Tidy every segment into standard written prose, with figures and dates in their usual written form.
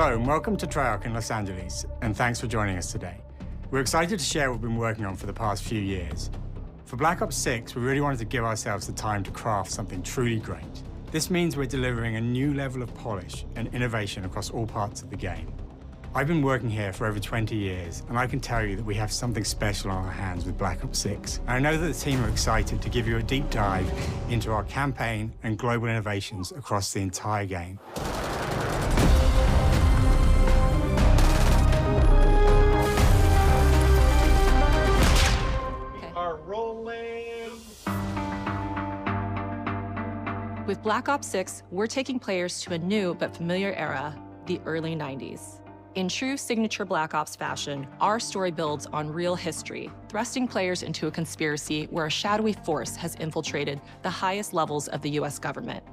Hello and welcome to Treyarch in Los Angeles, and thanks for joining us today. We're excited to share what we've been working on for the past few years. For Black Ops 6, we really wanted to give ourselves the time to craft something truly great. This means we're delivering a new level of polish and innovation across all parts of the game. I've been working here for over 20 years, and I can tell you that we have something special on our hands with Black Ops 6. And I know that the team are excited to give you a deep dive into our campaign and global innovations across the entire game. With Black Ops 6, we're taking players to a new but familiar era, the early 90s. In true signature Black Ops fashion, our story builds on real history, thrusting players into a conspiracy where a shadowy force has infiltrated the highest levels of the US government,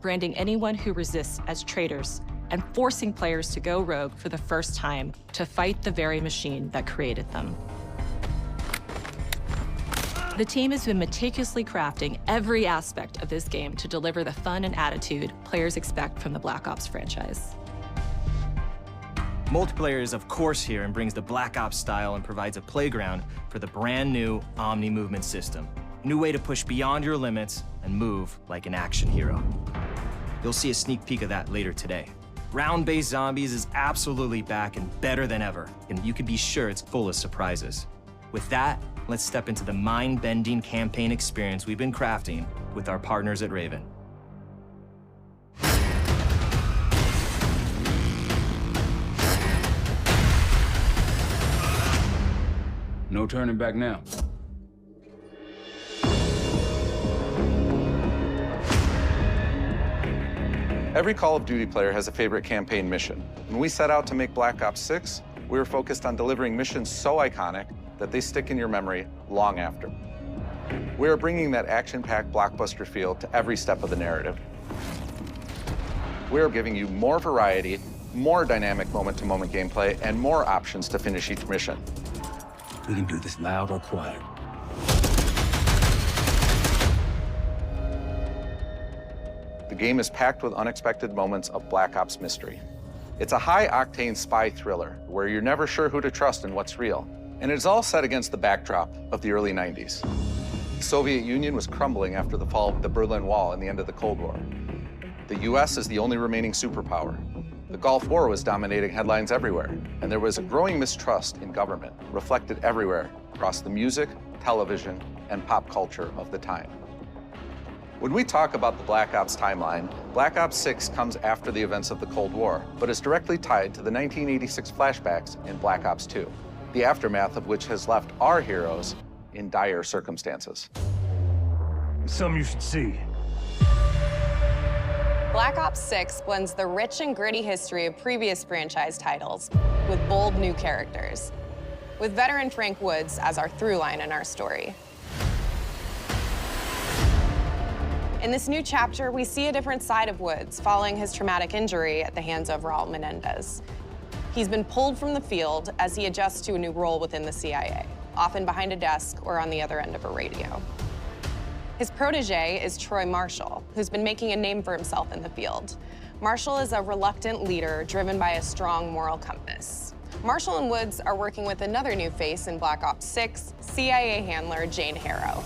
branding anyone who resists as traitors and forcing players to go rogue for the first time to fight the very machine that created them. The team has been meticulously crafting every aspect of this game to deliver the fun and attitude players expect from the Black Ops franchise. Multiplayer is of course here and brings the Black Ops style and provides a playground for the brand new Omni movement system. New way to push beyond your limits and move like an action hero. You'll see a sneak peek of that later today. Round-based zombies is absolutely back and better than ever, and you can be sure it's full of surprises. With that, let's step into the mind-bending campaign experience we've been crafting with our partners at Raven. No turning back now. Every Call of Duty player has a favorite campaign mission. When we set out to make Black Ops 6, we were focused on delivering missions so iconic that they stick in your memory long after. We are bringing that action-packed blockbuster feel to every step of the narrative. We are giving you more variety, more dynamic moment-to-moment gameplay, and more options to finish each mission. We can do this loud or quiet. The game is packed with unexpected moments of Black Ops mystery. It's a high-octane spy thriller where you're never sure who to trust and what's real. And it's all set against the backdrop of the early 90s. The Soviet Union was crumbling after the fall of the Berlin Wall and the end of the Cold War. The US is the only remaining superpower. The Gulf War was dominating headlines everywhere, and there was a growing mistrust in government, reflected everywhere across the music, television, and pop culture of the time. When we talk about the Black Ops timeline, Black Ops 6 comes after the events of the Cold War, but is directly tied to the 1986 flashbacks in Black Ops 2, the aftermath of which has left our heroes in dire circumstances. Something you should see. Black Ops 6 blends the rich and gritty history of previous franchise titles with bold new characters, with veteran Frank Woods as our through line in our story. In this new chapter, we see a different side of Woods following his traumatic injury at the hands of Raul Menendez. He's been pulled from the field as he adjusts to a new role within the CIA, often behind a desk or on the other end of a radio. His protege is Troy Marshall, who's been making a name for himself in the field. Marshall is a reluctant leader driven by a strong moral compass. Marshall and Woods are working with another new face in Black Ops 6, CIA handler Jane Harrow.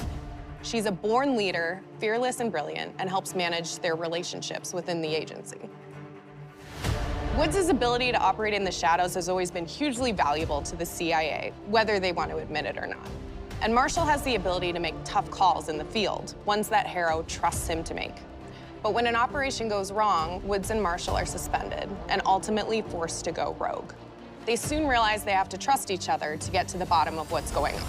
She's a born leader, fearless and brilliant, and helps manage their relationships within the agency. Woods' ability to operate in the shadows has always been hugely valuable to the CIA, whether they want to admit it or not. And Marshall has the ability to make tough calls in the field, ones that Harrow trusts him to make. But when an operation goes wrong, Woods and Marshall are suspended and ultimately forced to go rogue. They soon realize they have to trust each other to get to the bottom of what's going on.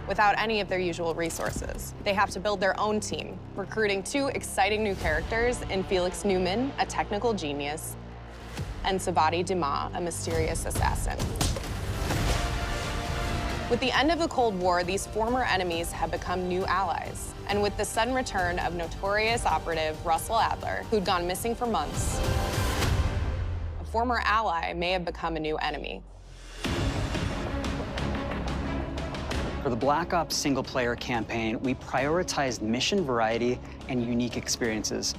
Without any of their usual resources, they have to build their own team, recruiting two exciting new characters in Felix Newman, a technical genius, and Savati Dumas, a mysterious assassin. With the end of the Cold War, these former enemies have become new allies. And with the sudden return of notorious operative Russell Adler, who'd gone missing for months, a former ally may have become a new enemy. For the Black Ops single-player campaign, we prioritized mission variety and unique experiences.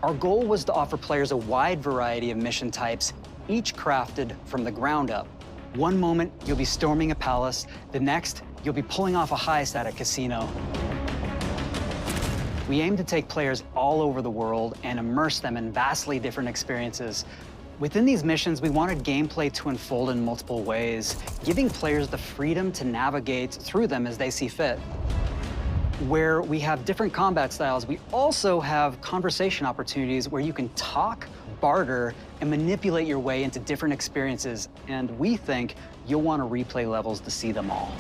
Our goal was to offer players a wide variety of mission types, each crafted from the ground up. One moment, you'll be storming a palace. The next, you'll be pulling off a heist at a casino. We aim to take players all over the world and immerse them in vastly different experiences. Within these missions, we wanted gameplay to unfold in multiple ways, giving players the freedom to navigate through them as they see fit. Where we have different combat styles, we also have conversation opportunities where you can talk, barter, and manipulate your way into different experiences. And we think you'll want to replay levels to see them all.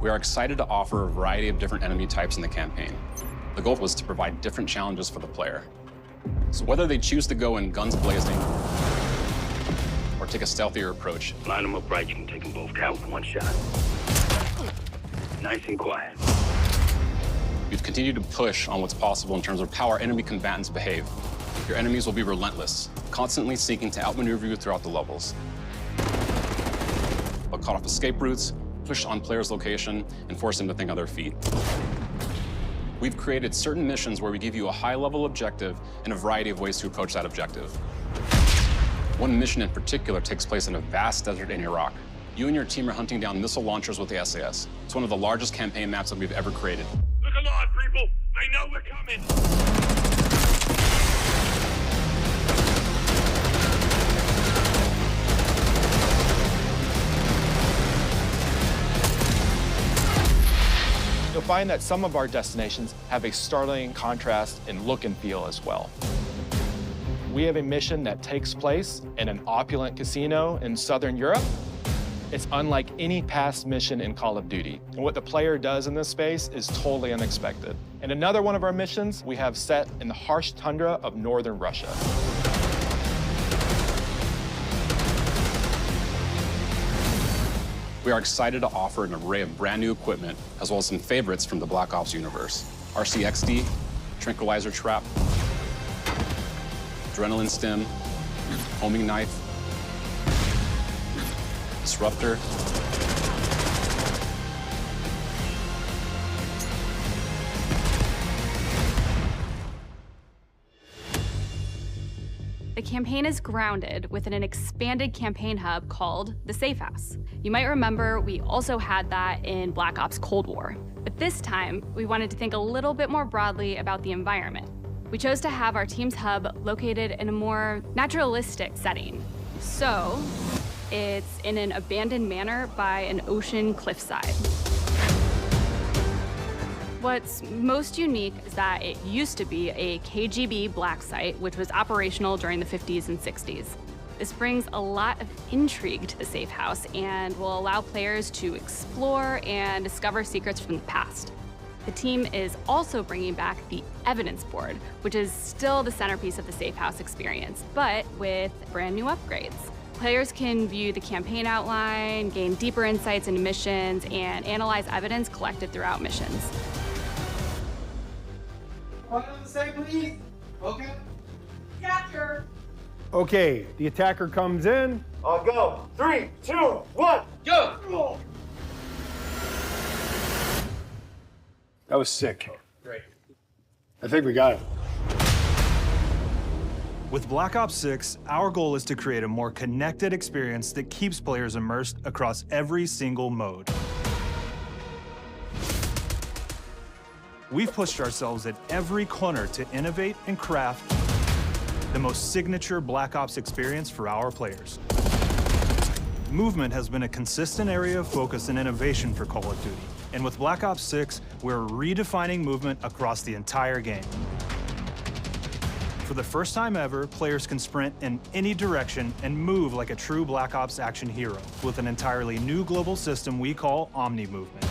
We are excited to offer a variety of different enemy types in the campaign. The goal was to provide different challenges for the player. So whether they choose to go in guns blazing or take a stealthier approach. Line them up right, you can take them both out with one shot. Nice and quiet. We've continued to push on what's possible in terms of how our enemy combatants behave. Your enemies will be relentless, constantly seeking to outmaneuver you throughout the levels. They'll cut off escape routes, push on players' location, and force them to think on their feet. We've created certain missions where we give you a high-level objective and a variety of ways to approach that objective. One mission in particular takes place in a vast desert in Iraq. You and your team are hunting down missile launchers with the SAS. It's one of the largest campaign maps that we've ever created. Look alive, people! They know we're coming! You'll find that some of our destinations have a startling contrast in look and feel as well. We have a mission that takes place in an opulent casino in Southern Europe. It's unlike any past mission in Call of Duty. And what the player does in this space is totally unexpected. And another one of our missions we have set in the harsh tundra of northern Russia. We are excited to offer an array of brand new equipment, as well as some favorites from the Black Ops universe. RCXD, Tranquilizer Trap, Adrenaline Stim, Homing Knife, Disruptor, The campaign is grounded within an expanded campaign hub called the Safe House. You might remember we also had that in Black Ops Cold War. But this time, we wanted to think a little bit more broadly about the environment. We chose to have our team's hub located in a more naturalistic setting. So, it's in an abandoned manor by an ocean cliffside. What's most unique is that it used to be a KGB black site, which was operational during the 50s and 60s. This brings a lot of intrigue to the Safe House and will allow players to explore and discover secrets from the past. The team is also bringing back the Evidence Board, which is still the centerpiece of the Safe House experience, but with brand new upgrades. Players can view the campaign outline, gain deeper insights into missions, and analyze evidence collected throughout missions. What does it say, please? Okay. Capture. Okay, the attacker comes in. I'll go. 3, 2, 1, go! That was sick. Great. I think we got it. With Black Ops 6, our goal is to create a more connected experience that keeps players immersed across every single mode. We've pushed ourselves at every corner to innovate and craft the most signature Black Ops experience for our players. Movement has been a consistent area of focus and innovation for Call of Duty. And with Black Ops 6, we're redefining movement across the entire game. For the first time ever, players can sprint in any direction and move like a true Black Ops action hero with an entirely new global system we call Omni Movement.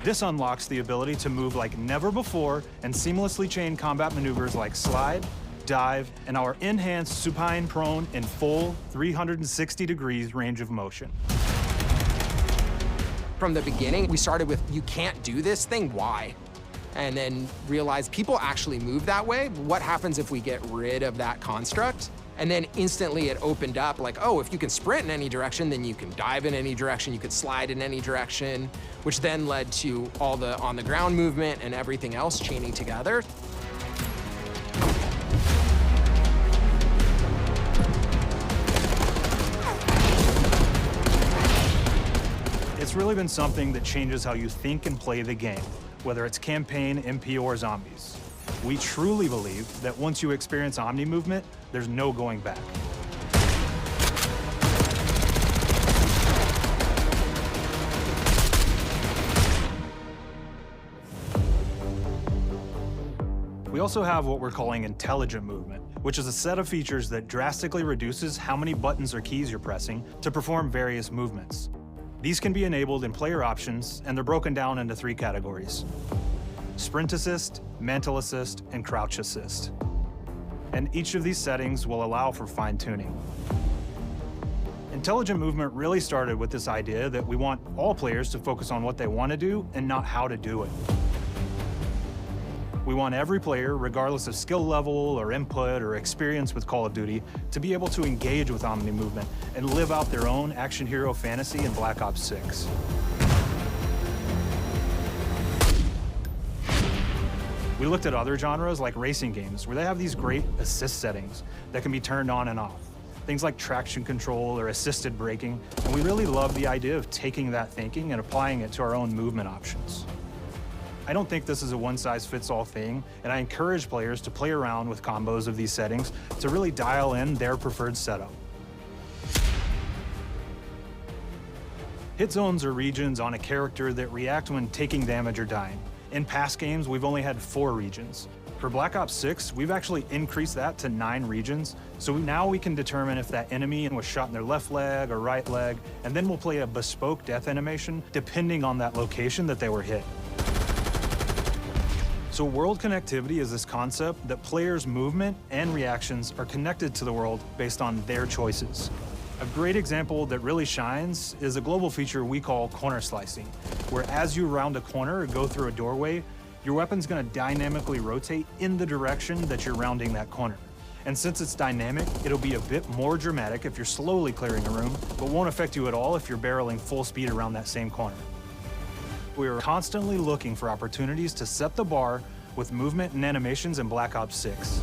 This unlocks the ability to move like never before and seamlessly chain combat maneuvers like slide, dive, and our enhanced supine prone in full 360 degrees range of motion. From the beginning, we started with, you can't do this thing, why? and then realized people actually move that way. What happens if we get rid of that construct? And then instantly it opened up like, oh, if you can sprint in any direction, then you can dive in any direction, you could slide in any direction, which then led to all the on-the-ground movement and everything else chaining together. It's really been something that changes how you think and play the game, whether it's campaign, MP, or zombies. We truly believe that once you experience Omni movement, there's no going back. We also have what we're calling intelligent movement, which is a set of features that drastically reduces how many buttons or keys you're pressing to perform various movements. These can be enabled in player options, and they're broken down into 3 categories: Sprint Assist, Mantle Assist, and Crouch Assist. And each of these settings will allow for fine-tuning. Intelligent movement really started with this idea that we want all players to focus on what they want to do and not how to do it. We want every player, regardless of skill level or input or experience with Call of Duty, to be able to engage with Omni movement and live out their own action hero fantasy in Black Ops 6. We looked at other genres like racing games, where they have these great assist settings that can be turned on and off. Things like traction control or assisted braking, and we really love the idea of taking that thinking and applying it to our own movement options. I don't think this is a one-size-fits-all thing, and I encourage players to play around with combos of these settings to really dial in their preferred setup. Hit zones are regions on a character that react when taking damage or dying. In past games, we've only had 4 regions. For Black Ops 6, we've actually increased that to 9 regions, so now we can determine if that enemy was shot in their left leg or right leg, and then we'll play a bespoke death animation depending on that location that they were hit. So world connectivity is this concept that players' movement and reactions are connected to the world based on their choices. A great example that really shines is a global feature we call corner slicing, where as you round a corner or go through a doorway, your weapon's gonna dynamically rotate in the direction that you're rounding that corner. And since it's dynamic, it'll be a bit more dramatic if you're slowly clearing a room, but won't affect you at all if you're barreling full speed around that same corner. We are constantly looking for opportunities to set the bar with movement and animations in Black Ops 6.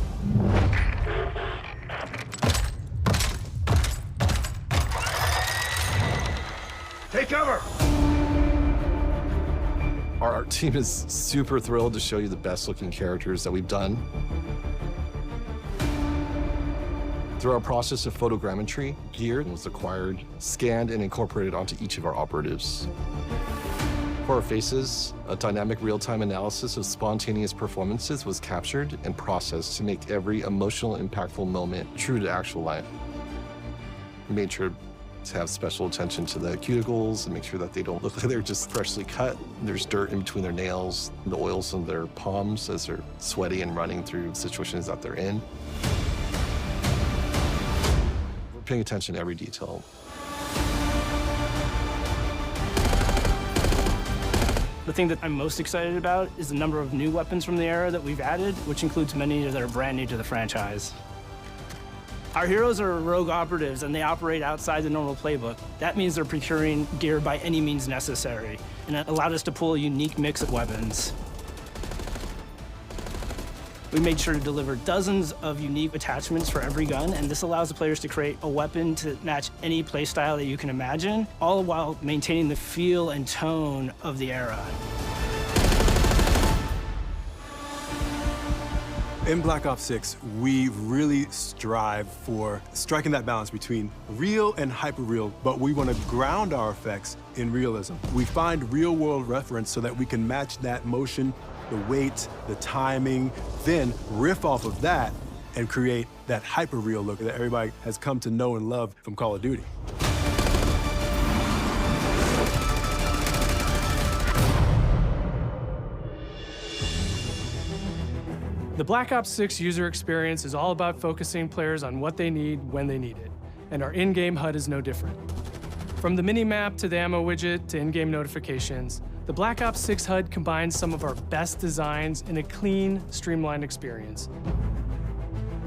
Take cover! Our art team is super thrilled to show you the best looking characters that we've done. Through our process of photogrammetry, gear was acquired, scanned, and incorporated onto each of our operatives. For our faces, a dynamic real-time analysis of spontaneous performances was captured and processed to make every emotional, impactful moment true to actual life. We made sure to have special attention to the cuticles and make sure that they don't look like they're just freshly cut. There's dirt in between their nails, the oils on their palms as they're sweaty and running through situations that they're in. We're paying attention to every detail. The thing that I'm most excited about is the number of new weapons from the era that we've added, which includes many that are brand new to the franchise. Our heroes are rogue operatives, and they operate outside the normal playbook. That means they're procuring gear by any means necessary, and it allowed us to pull a unique mix of weapons. We made sure to deliver dozens of unique attachments for every gun, and this allows the players to create a weapon to match any playstyle that you can imagine, all while maintaining the feel and tone of the era. In Black Ops 6, we really strive for striking that balance between real and hyper-real, but we want to ground our effects in realism. We find real-world reference so that we can match that motion, the weight, the timing, then riff off of that and create that hyper-real look that everybody has come to know and love from Call of Duty. The Black Ops 6 user experience is all about focusing players on what they need when they need it, and our in-game HUD is no different. From the mini-map to the ammo widget to in-game notifications, The Black Ops 6 HUD combines some of our best designs in a clean, streamlined experience.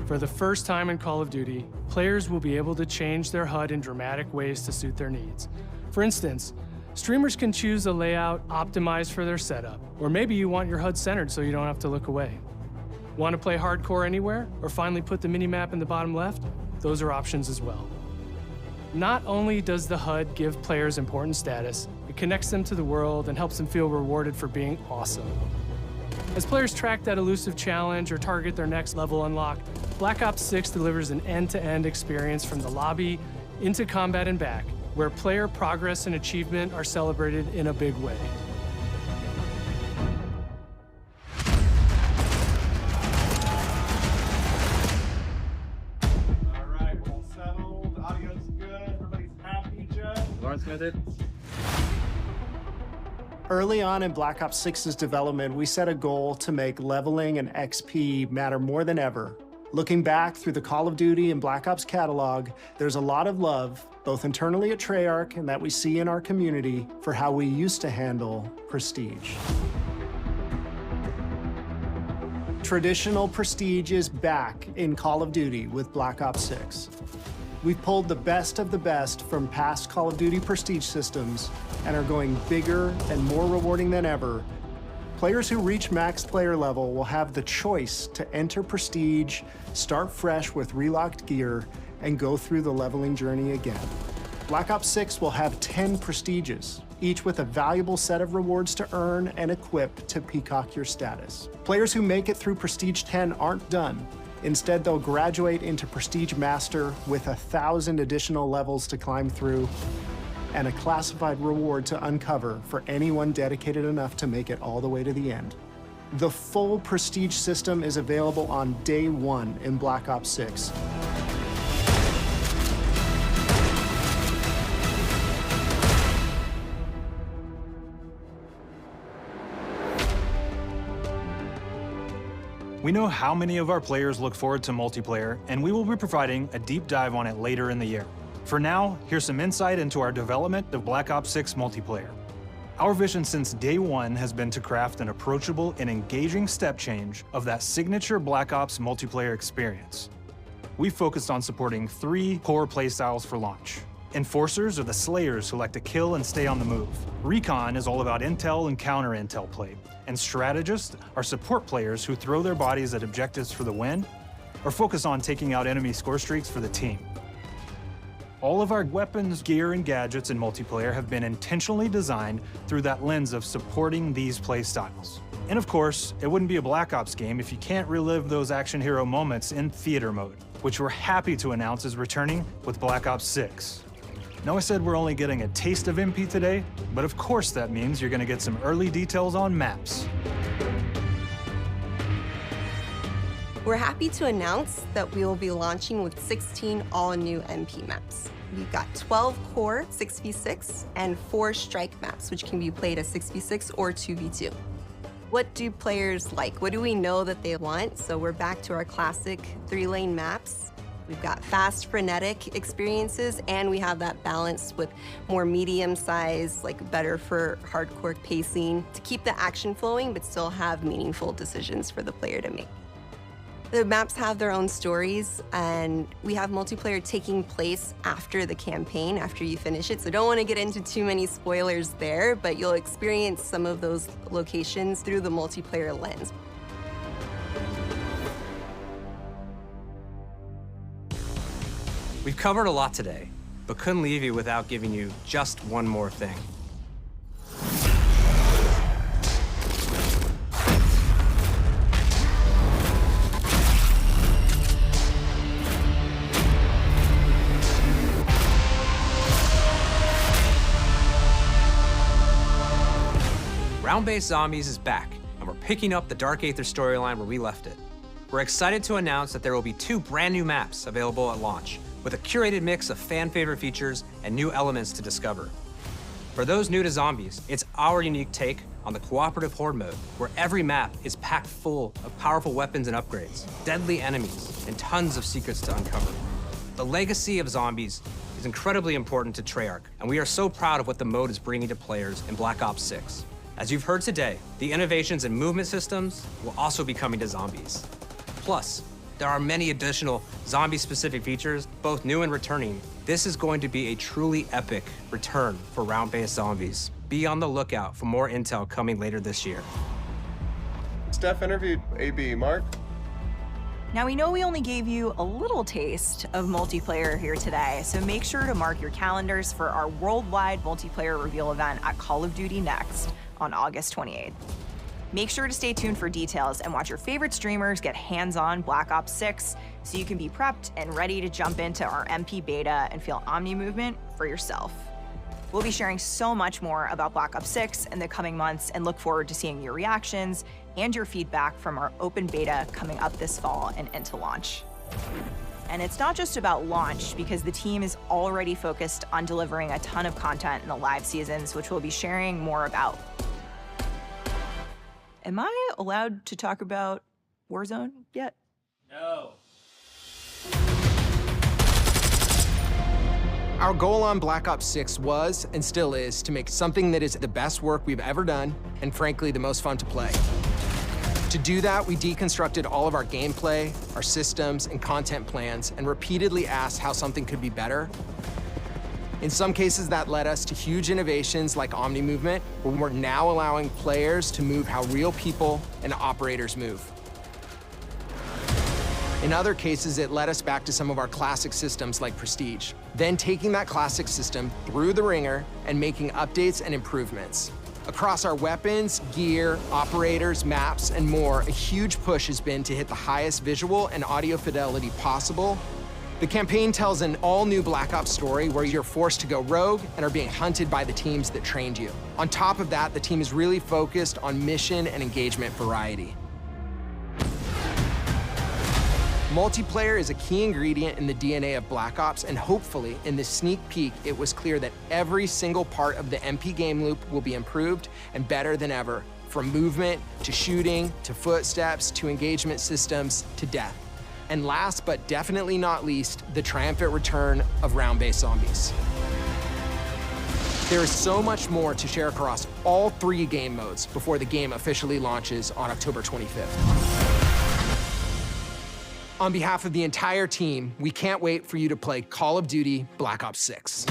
For the first time in Call of Duty, players will be able to change their HUD in dramatic ways to suit their needs. For instance, streamers can choose a layout optimized for their setup, or maybe you want your HUD centered so you don't have to look away. Want to play hardcore anywhere, or finally put the minimap in the bottom left? Those are options as well. Not only does the HUD give players important status, it connects them to the world and helps them feel rewarded for being awesome. As players track that elusive challenge or target their next level unlock, Black Ops 6 delivers an end-to-end experience from the lobby into combat and back, where player progress and achievement are celebrated in a big way. All right, we're all settled. Audio's good. Everybody's happy, Jeff. Lawrence Smith. Early on in Black Ops 6's development, we set a goal to make leveling and XP matter more than ever. Looking back through the Call of Duty and Black Ops catalog, there's a lot of love, both internally at Treyarch and that we see in our community, for how we used to handle prestige. Traditional prestige is back in Call of Duty with Black Ops 6. We've pulled the best of the best from past Call of Duty prestige systems and are going bigger and more rewarding than ever. Players who reach max player level will have the choice to enter prestige, start fresh with relocked gear, and go through the leveling journey again. Black Ops 6 will have 10 prestiges, each with a valuable set of rewards to earn and equip to peacock your status. Players who make it through Prestige 10 aren't done. Instead, they'll graduate into Prestige Master with 1,000 additional levels to climb through and a classified reward to uncover for anyone dedicated enough to make it all the way to the end. The full Prestige system is available on day one in Black Ops 6. We know how many of our players look forward to multiplayer, and we will be providing a deep dive on it later in the year. For now, here's some insight into our development of Black Ops 6 multiplayer. Our vision since day one has been to craft an approachable and engaging step change of that signature Black Ops multiplayer experience. We focused on supporting 3 core playstyles for launch. Enforcers are the slayers who like to kill and stay on the move. Recon is all about intel and counter-intel play. And strategists are support players who throw their bodies at objectives for the win or focus on taking out enemy score streaks for the team. All of our weapons, gear, and gadgets in multiplayer have been intentionally designed through that lens of supporting these play styles. And of course, it wouldn't be a Black Ops game if you can't relive those action hero moments in theater mode, which we're happy to announce is returning with Black Ops 6. Now I said we're only getting a taste of MP today, but of course that means you're gonna get some early details on maps. We're happy to announce that we will be launching with 16 all-new MP maps. We've got 12 core 6v6 and 4 strike maps, which can be played as 6v6 or 2v2. What do players like? What do we know that they want? So we're back to our classic 3-lane maps. We've got fast, frenetic experiences, and we have that balance with more medium size, like better for hardcore pacing, to keep the action flowing, but still have meaningful decisions for the player to make. The maps have their own stories, and we have multiplayer taking place after the campaign, after you finish it. So don't want to get into too many spoilers there, but you'll experience some of those locations through the multiplayer lens. We've covered a lot today, but couldn't leave you without giving you just one more thing. Round-Based Zombies is back, and we're picking up the Dark Aether storyline where we left it. We're excited to announce that there will be 2 brand new maps available at launch, with a curated mix of fan-favorite features and new elements to discover. For those new to Zombies, it's our unique take on the cooperative horde mode, where every map is packed full of powerful weapons and upgrades, deadly enemies, and tons of secrets to uncover. The legacy of Zombies is incredibly important to Treyarch, and we are so proud of what the mode is bringing to players in Black Ops 6. As you've heard today, the innovations in movement systems will also be coming to zombies. Plus, there are many additional zombie-specific features, both new and returning. This is going to be a truly epic return for round-based zombies. Be on the lookout for more intel coming later this year. Steph interviewed AB. Mark? Now, we know we only gave you a little taste of multiplayer here today, so make sure to mark your calendars for our worldwide multiplayer reveal event at Call of Duty Next on August 28th. Make sure to stay tuned for details and watch your favorite streamers get hands-on Black Ops 6 so you can be prepped and ready to jump into our MP beta and feel Omni movement for yourself. We'll be sharing so much more about Black Ops 6 in the coming months and look forward to seeing your reactions and your feedback from our open beta coming up this fall and into launch. And it's not just about launch, because the team is already focused on delivering a ton of content in the live seasons, which we'll be sharing more about. Am I allowed to talk about Warzone yet? No. Our goal on Black Ops 6 was, and still is, to make something that is the best work we've ever done, and frankly, the most fun to play. To do that, we deconstructed all of our gameplay, our systems, and content plans, and repeatedly asked how something could be better. In some cases, that led us to huge innovations like Omni Movement, where we're now allowing players to move how real people and operators move. In other cases, it led us back to some of our classic systems like Prestige, then taking that classic system through the ringer and making updates and improvements. Across our weapons, gear, operators, maps, and more, a huge push has been to hit the highest visual and audio fidelity possible. The campaign tells an all-new Black Ops story where you're forced to go rogue and are being hunted by the teams that trained you. On top of that, the team is really focused on mission and engagement variety. Multiplayer is a key ingredient in the DNA of Black Ops, and hopefully, in this sneak peek, it was clear that every single part of the MP game loop will be improved and better than ever, from movement, to shooting, to footsteps, to engagement systems, to death. And last but definitely not least, the triumphant return of round-based zombies. There is so much more to share across all 3 game modes before the game officially launches on October 25th. On behalf of the entire team, we can't wait for you to play Call of Duty Black Ops 6.